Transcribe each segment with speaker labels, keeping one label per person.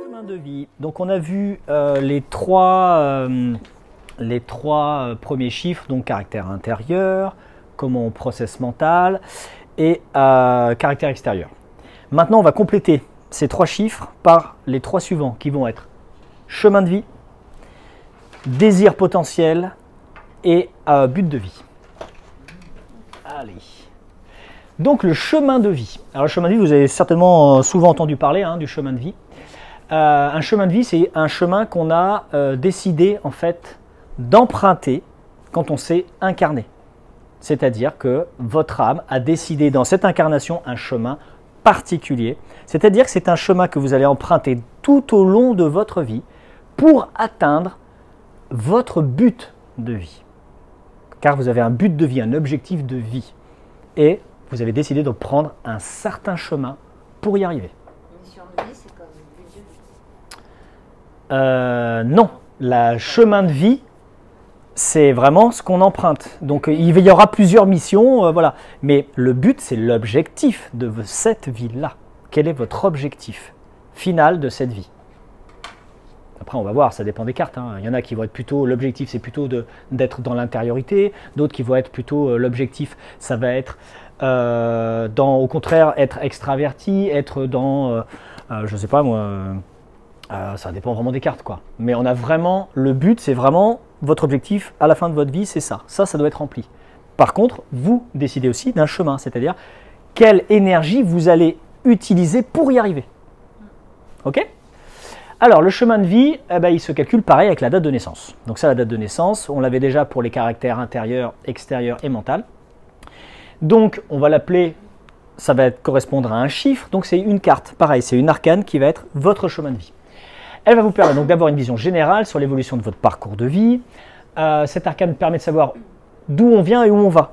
Speaker 1: Chemin de vie. Donc on a vu les trois premiers chiffres, donc caractère intérieur, comment on processe mental et caractère extérieur. Maintenant on va compléter ces trois chiffres par les trois suivants qui vont être chemin de vie, désir potentiel et but de vie. Allez. Donc le chemin de vie. Alors le chemin de vie, vous avez certainement souvent entendu parler du chemin de vie. Un chemin de vie, c'est un chemin qu'on a décidé en fait d'emprunter quand on s'est incarné. C'est-à-dire que votre âme a décidé dans cette incarnation un chemin particulier. C'est-à-dire que c'est un chemin que vous allez emprunter tout au long de votre vie pour atteindre votre but de vie. Car vous avez un but de vie, un objectif de vie. Et vous avez décidé de prendre un certain chemin pour y arriver.
Speaker 2: Une mission de vie, c'est comme but de vie.
Speaker 1: Non, le chemin de vie, c'est vraiment ce qu'on emprunte. Donc il y aura plusieurs missions, voilà. Mais le but, c'est l'objectif de cette vie-là. Quel est votre objectif final de cette vie? Après, on va voir, ça dépend des cartes. Il y en a qui vont être plutôt, l'objectif, c'est plutôt d'être dans l'intériorité. D'autres qui vont être plutôt, l'objectif, ça va être, au contraire, être extraverti, être dans, je ne sais pas moi, ça dépend vraiment des cartes, quoi. Mais on a vraiment, le but, c'est vraiment, votre objectif à la fin de votre vie, c'est ça. Ça doit être rempli. Par contre, vous décidez aussi d'un chemin, c'est-à-dire quelle énergie vous allez utiliser pour y arriver. Ok ? Alors, le chemin de vie, il se calcule pareil avec la date de naissance. Donc ça, la date de naissance, on l'avait déjà pour les caractères intérieur, extérieur et mental. Donc, on va l'appeler, ça va correspondre à un chiffre. Donc, c'est une carte. Pareil, c'est une arcane qui va être votre chemin de vie. Elle va vous permettre donc d'avoir une vision générale sur l'évolution de votre parcours de vie. Cette arcane permet de savoir d'où on vient et où on va.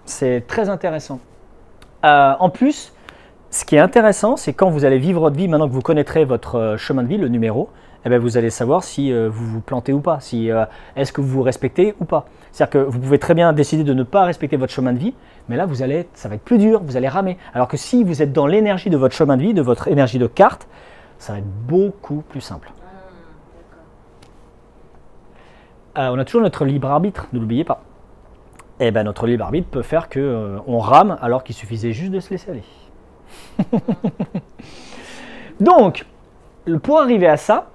Speaker 1: C'est très intéressant. En plus, ce qui est intéressant, c'est quand vous allez vivre votre vie, maintenant que vous connaîtrez votre chemin de vie, le numéro, vous allez savoir si vous vous plantez ou pas, si est-ce que vous vous respectez ou pas. C'est-à-dire que vous pouvez très bien décider de ne pas respecter votre chemin de vie, mais là, ça va être plus dur, vous allez ramer. Alors que si vous êtes dans l'énergie de votre chemin de vie, de votre énergie de carte, ça va être beaucoup plus simple. On a toujours notre libre arbitre, ne l'oubliez pas. Et notre libre arbitre peut faire qu'on rame alors qu'il suffisait juste de se laisser aller. Donc, pour arriver à ça,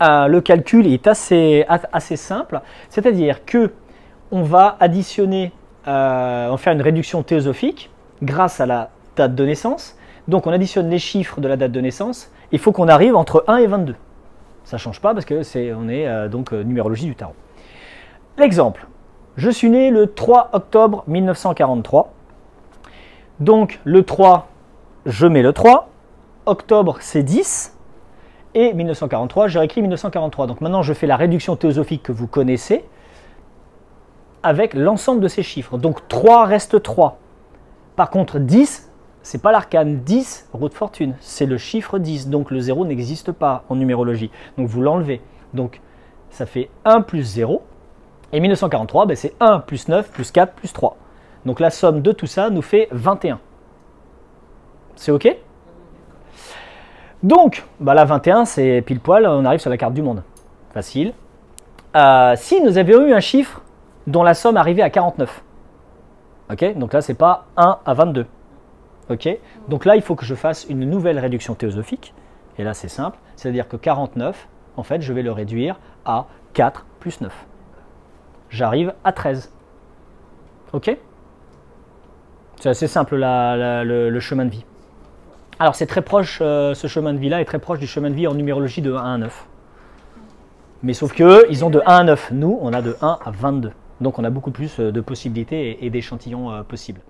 Speaker 1: le calcul est assez simple. C'est-à-dire que on va additionner, on va faire une réduction théosophique grâce à la date de naissance. Donc, on additionne les chiffres de la date de naissance. Il faut qu'on arrive entre 1 et 22. Ça ne change pas parce qu'on est donc numérologie du tarot. L'exemple. Je suis né le 3 octobre 1943. Donc, le 3, je mets le 3. Octobre, c'est 10. Et 1943, je réécris 1943. Donc, maintenant, je fais la réduction théosophique que vous connaissez avec l'ensemble de ces chiffres. Donc, 3 reste 3. Par contre, 10, ce n'est pas l'arcane. 10, roue de fortune, c'est le chiffre 10. Donc, le 0 n'existe pas en numérologie. Donc, vous l'enlevez. Donc, ça fait 1 plus 0. Et 1943, c'est 1 plus 9 plus 4 plus 3. Donc, la somme de tout ça nous fait 21. C'est OK? Donc, là, 21, c'est pile poil, on arrive sur la carte du monde. Facile. Si nous avions eu un chiffre dont la somme arrivait à 49. OK? Donc là, ce n'est pas 1 à 22. OK? Donc là, il faut que je fasse une nouvelle réduction théosophique. Et là, c'est simple. C'est-à-dire que 49, en fait, je vais le réduire à 4 plus 9. J'arrive à 13. OK? C'est assez simple, le chemin de vie. Alors, c'est très proche, ce chemin de vie-là est très proche du chemin de vie en numérologie de 1 à 9. Mais sauf qu'eux, ils ont de 1 à 9. Nous, on a de 1 à 22. Donc, on a beaucoup plus de possibilités et d'échantillons possibles.